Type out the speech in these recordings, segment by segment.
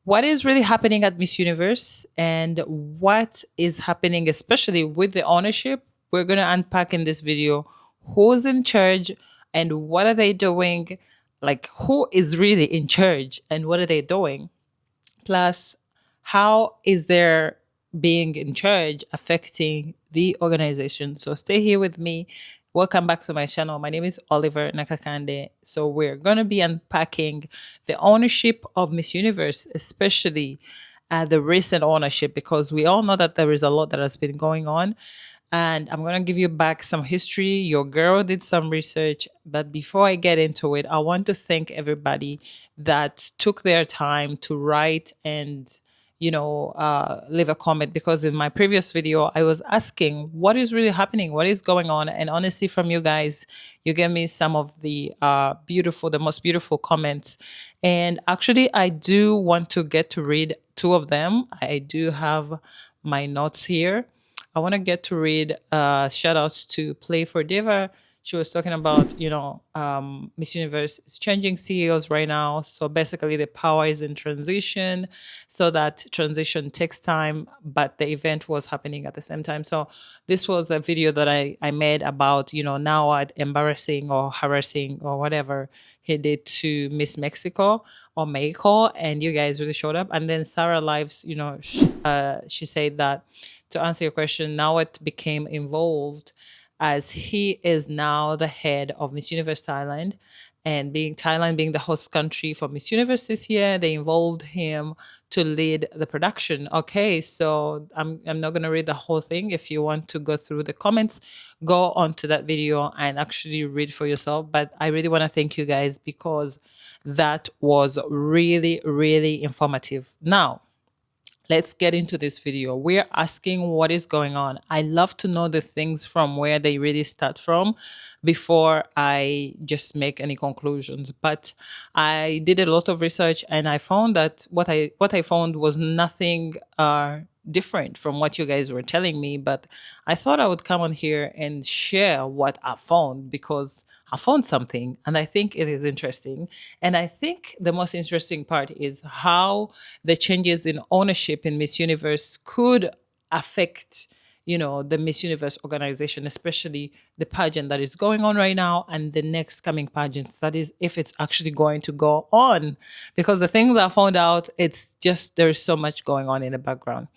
what is really happening at Miss Universe and what is happening, especially with the ownership. We're going to unpack in this video who's in charge and what are they doing, like who is really in charge and what are they doing. Plus, how is their being in charge affecting the organization? So stay here with me. Welcome back to my channel. My name is Oliver Nakakande. So we're going to be unpacking the ownership of Miss Universe, especially the recent ownership, because we all know that there is a lot that has been going on. And I'm going to give you back some history. Your girl did some research. But before I get into it, I want to thank everybody that took their time to write and, leave a comment. Because in my previous video, I was asking what is really happening? What is going on? And honestly, from you guys, you gave me some of the the most beautiful comments. And actually, I do want to get to read two of them. I do have my notes here. I want to get to read shout outs to Play for Diva. She was talking about, Miss Universe is changing CEOs right now. So basically, the power is in transition. So that transition takes time, but the event was happening at the same time. So this was a video that I made about, Nawad embarrassing or harassing or whatever he did to Miss Mexico or Mexico. And you guys really showed up. And then Sarah Lives, she said that to answer your question, now it became involved as he is now the head of Miss Universe Thailand. And Thailand being the host country for Miss Universe this year, they involved him to lead the production. Okay, so I'm not going to read the whole thing. If you want to go through the comments, go onto that video and actually read for yourself. But I really want to thank you guys because that was really, really informative. Now, let's get into this video. We're asking what is going on. I love to know the things from where they really start from before I just make any conclusions. But I did a lot of research and I found that what I found was nothing different from what you guys were telling me. But I thought I would come on here and share what I found because I found something and I think it is interesting. And I think the most interesting part is how the changes in ownership in Miss Universe could affect, the Miss Universe organization, especially the pageant that is going on right now and the next coming pageants. That is, if it's actually going to go on. Because the things I found out, it's just there's so much going on in the background.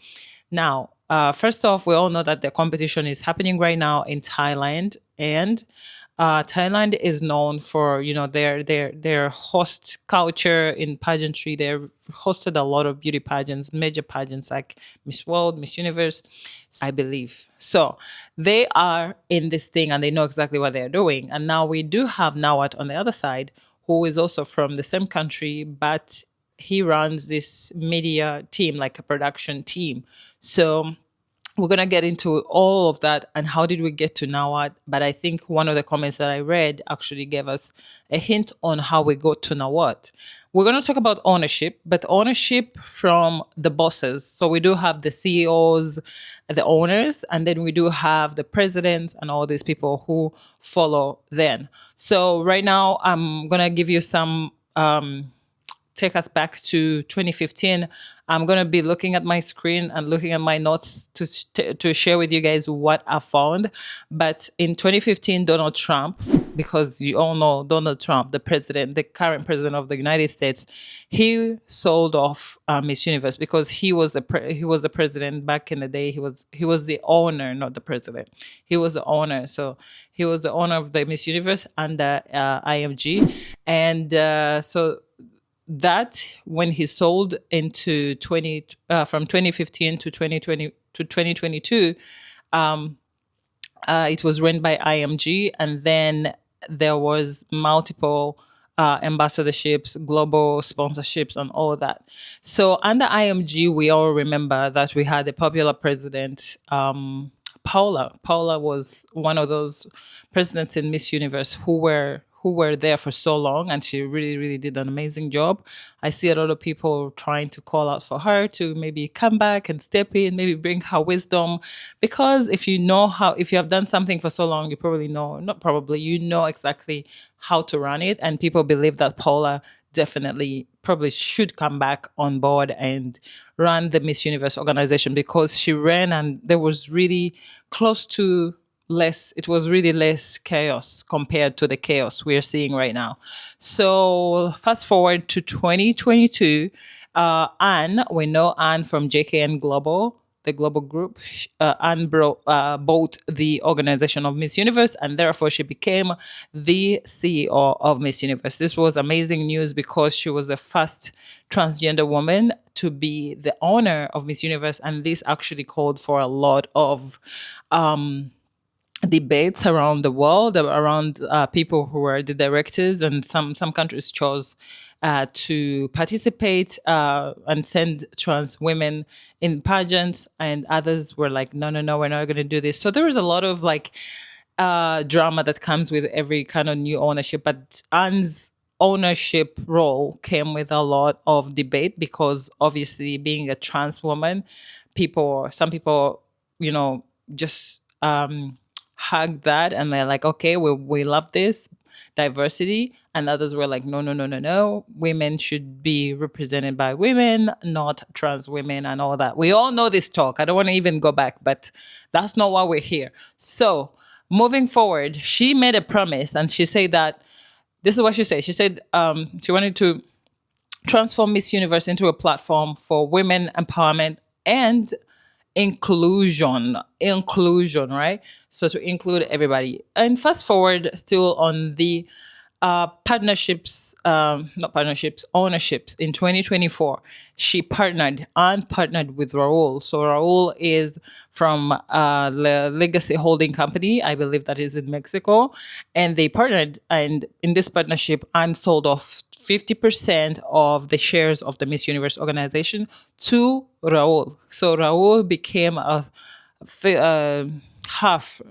Now, first off, we all know that the competition is happening right now in Thailand, and Thailand is known for their host culture in pageantry. They've hosted a lot of beauty pageants, major pageants like Miss World, Miss Universe, I believe. So they are in this thing and they know exactly what they're doing. And now we do have Nawat on the other side, who is also from the same country, but he runs this media team, like a production team. So we're going to get into all of that and how did we get to Nawad. But I think one of the comments that I read actually gave us a hint on how we got to Nawad. We're going to talk about ownership, but ownership from the bosses. So we do have the CEOs, the owners, and then we do have the presidents and all these people who follow them. So right now I'm going to give you some take us back to 2015. I'm going to be looking at my screen and looking at my notes to share with you guys what I found. But in 2015, Donald Trump, because you all know Donald Trump, the current president of the United States, he sold off Miss Universe because he was the president back in the day. He was the owner, not the president. He was the owner. So he was the owner of the Miss Universe under IMG. And so that when he sold into from 2015 to 2020 to 2022, it was run by IMG, and then there was multiple ambassadorships, global sponsorships, and all that. So under IMG, we all remember that we had a popular president, Paula. Paula was one of those presidents in Miss Universe who were there for so long, and she really, really did an amazing job. I see a lot of people trying to call out for her to maybe come back and step in, maybe bring her wisdom. Because if you have done something for so long, you know exactly how to run it. And people believe that Paula definitely probably should come back on board and run the Miss Universe organization, because she ran and there was really close to less, it was really less chaos compared to the chaos we're seeing right now. So fast forward to 2022, Anne, we know Anne from JKN Global, the global group. Anne bought the organization of Miss Universe, and therefore she became the CEO of Miss Universe. This was amazing news because she was the first transgender woman to be the owner of Miss Universe, and this actually called for a lot of debates around the world, around people who were the directors, and some countries chose to participate and send trans women in pageants, and others were like, no, no, no, we're not going to do this. So there was a lot of like drama that comes with every kind of new ownership. But Anne's ownership role came with a lot of debate, because obviously being a trans woman, some people, just hug that, and they're like, okay, we love this diversity, and others were like, no, no, no, no, no, women should be represented by women, not trans women, and all that. We all know this talk. I don't want to even go back, but that's not why we're here. So moving forward, she made a promise, and she said that this is what she said. She said she wanted to transform Miss Universe into a platform for women empowerment and inclusion, right? So to include everybody. And fast forward, still on the ownerships in 2024, she partnered with Raul. So Raul is from the Legacy Holding Company, I believe that is in Mexico, and they partnered. And in this partnership, Anne sold off 50% of the shares of the Miss Universe organization to Raul. So Raul became a half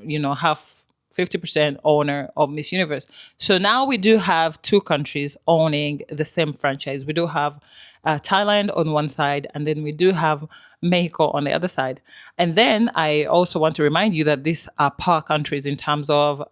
50% owner of Miss Universe. So now we do have two countries owning the same franchise. We do have Thailand on one side, and then we do have Mexico on the other side. And then I also want to remind you that these are power countries in terms of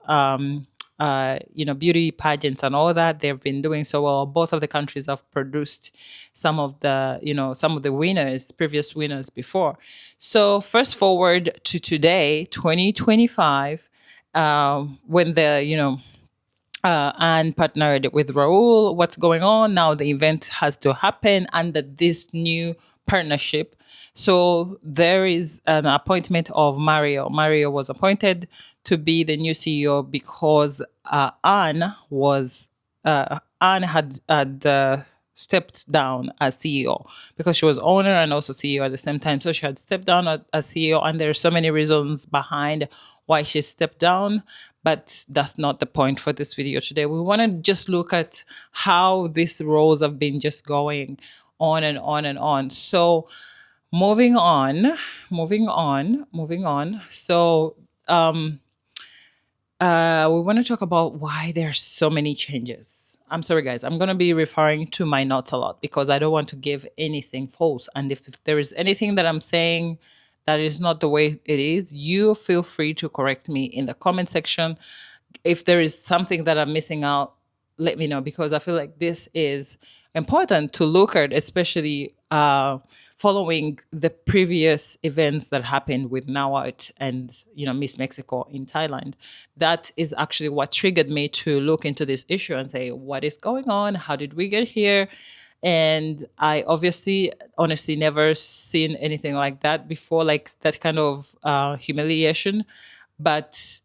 beauty pageants and all that. They've been doing so well. Both of the countries have produced some of the winners, previous winners before. So fast forward to today, 2025, when Anne partnered with Raul. What's going on now? The event has to happen under this new partnership. So there is an appointment of Mario. Mario was appointed to be the new CEO because Anne had stepped down as CEO, because she was owner and also CEO at the same time. So she had stepped down as CEO, and there are so many reasons behind why she stepped down, but that's not the point for this video today. We want to just look at how these roles have been just going on and on and on. So moving on. So we want to talk about why there are so many changes. I'm sorry, guys. I'm going to be referring to my notes a lot because I don't want to give anything false. And if there is anything that I'm saying that is not the way it is, you feel free to correct me in the comment section. If there is something that I'm missing out, let me know, because I feel like this is important to look at, especially following the previous events that happened with Nawat and Miss Mexico in Thailand. That is actually what triggered me to look into this issue and say, what is going on? How did we get here? And I honestly never seen anything like that before, like that kind of humiliation. But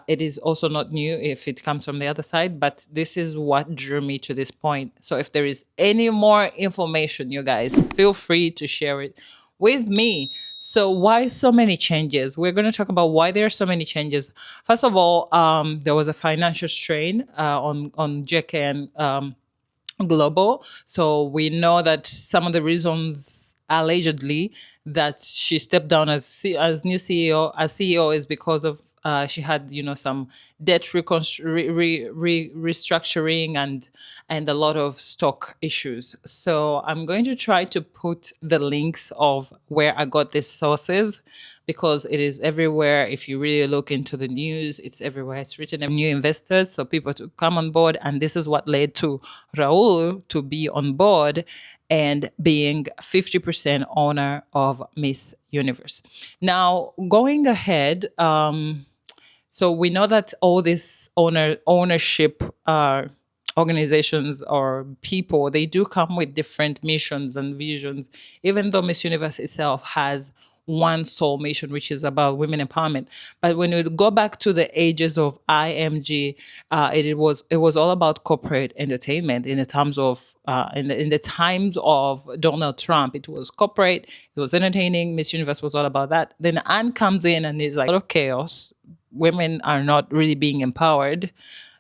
it is also not new if it comes from the other side, but this is what drew me to this point. So if there is any more information, you guys, feel free to share it with me. So why so many changes? We're going to talk about why there are so many changes. First of all, there was a financial strain on JKN Global. So we know that some of the reasons allegedly that she stepped down as new CEO. As CEO is because of she had some debt restructuring and a lot of stock issues. So I'm going to try to put the links of where I got these sources, because it is everywhere. If you really look into the news, it's everywhere. It's written new investors, so people to come on board. And this is what led to Raul to be on board and being 50% owner of Miss Universe. Now, going ahead, so we know that all this ownership organizations or people, they do come with different missions and visions, even though Miss Universe itself has one sole mission, which is about women empowerment. But when you go back to the ages of IMG, it was all about corporate entertainment. In the times of in the times of Donald Trump, it was corporate, it was entertaining. Miss Universe was all about that. Then Anne comes in and is like a lot of chaos. Women are not really being empowered,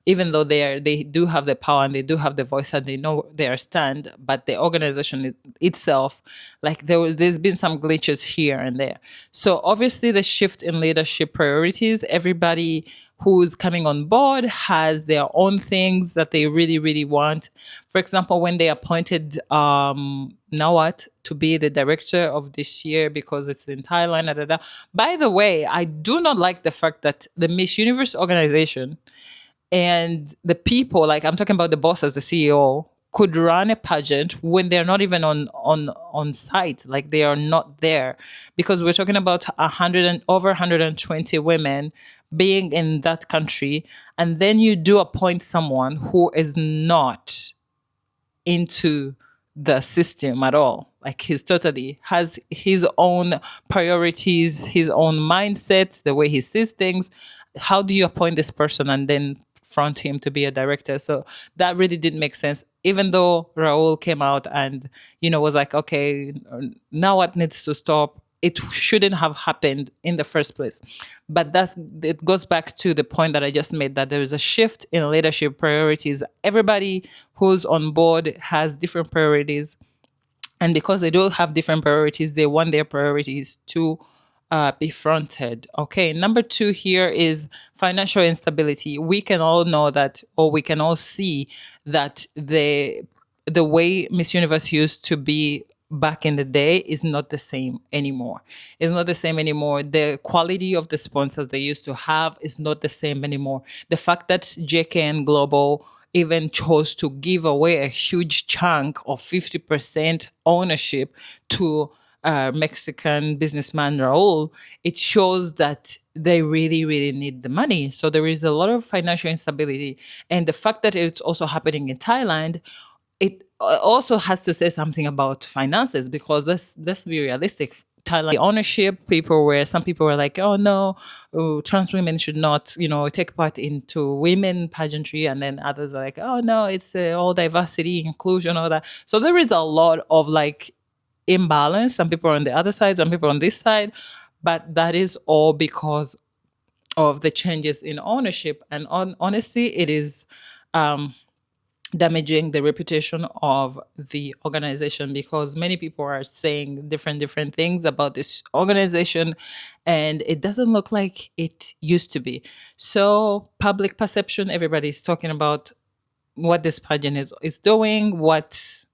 even though they do have the power and they do have the voice and they know their stand. But the organization itself, like there's been some glitches here and there. So obviously the shift in leadership priorities, everybody who's coming on board has their own things that they really, really want. For example, when they appointed Nawat to be the director of this year because it's in Thailand. Da, da, da. By the way, I do not like the fact that the Miss Universe organization and the people, like I'm talking about the boss as the CEO, could run a pageant when they're not even on site, like they are not there, because we're talking about 100 and over 120 women being in that country, and then you do appoint someone who is not into the system at all. Like he's totally has his own priorities, his own mindset, the way he sees things. How do you appoint this person and then front him to be a director? So that really didn't make sense. Even though Raul came out and was like, okay, now what needs to stop? It shouldn't have happened in the first place. But it goes back to the point that I just made, that there is a shift in leadership priorities. Everybody who's on board has different priorities. And because they do have different priorities, they want their priorities to be fronted. Okay, number 2 here is financial instability. We can all know that, or we can all see that the way Miss Universe used to be back in the day is not the same anymore. It's not the same anymore. The quality of the sponsors they used to have is not the same anymore. The fact that JKN Global even chose to give away a huge chunk of 50% ownership to Mexican businessman Raul, it shows that they really, really need the money. So there is a lot of financial instability. And the fact that it's also happening in Thailand, it also has to say something about finances, because let's be realistic. Thailand ownership, some people were like, oh no, trans women should not, take part into women pageantry, and then others are like, oh no, it's all diversity, inclusion, all that. So there is a lot of like imbalance. Some people are on the other side, some people on this side, but that is all because of the changes in ownership. And honestly, it is damaging the reputation of the organization, because many people are saying different things about this organization, and it doesn't look like it used to be. So public perception, everybody's talking about what this pageant is doing, what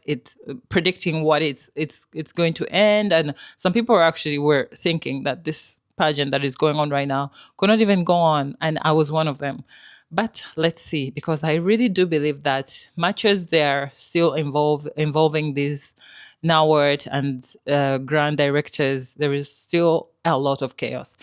it predicting what it's going to end. And some people were thinking that this pageant that is going on right now could not even go on, and I was one of them. But let's see, because I really do believe that much as they're still involving these Nawart and grand directors, there is still a lot of chaos.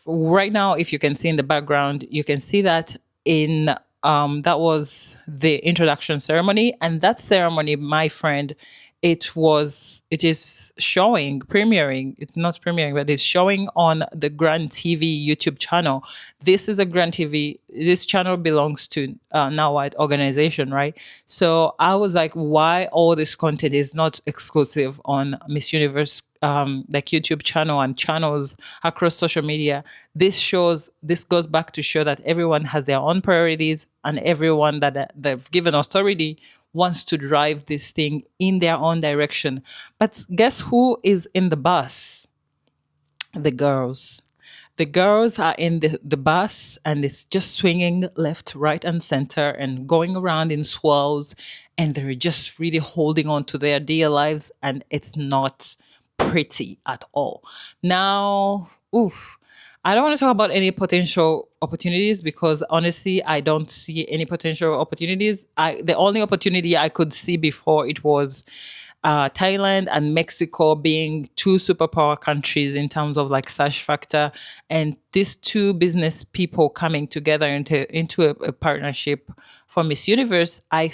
Right now, if you can see in the background, you can see that that was the introduction ceremony. And that ceremony, my friend, it is premiering. It's not premiering, but it's showing on the Grand TV YouTube channel. This is a Grand TV. This channel belongs to Now White organization, right? So I was like, why all this content is not exclusive on Miss Universe like YouTube channel and channels across social media, this goes back to show that everyone has their own priorities, and everyone that they've given authority wants to drive this thing in their own direction. But guess who is in the bus? The girls. The girls are in the bus, and it's just swinging left, right, and center and going around in swirls. And they're just really holding on to their dear lives. And it's not pretty at all. Now, oof. I don't want to talk about any potential opportunities because honestly, I don't see any potential opportunities. The only opportunity I could see before it was Thailand and Mexico being two superpower countries in terms of like search factor, and these two business people coming together into a partnership for Miss Universe. I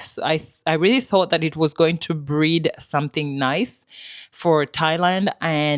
really thought that it was going to breed something nice for Thailand and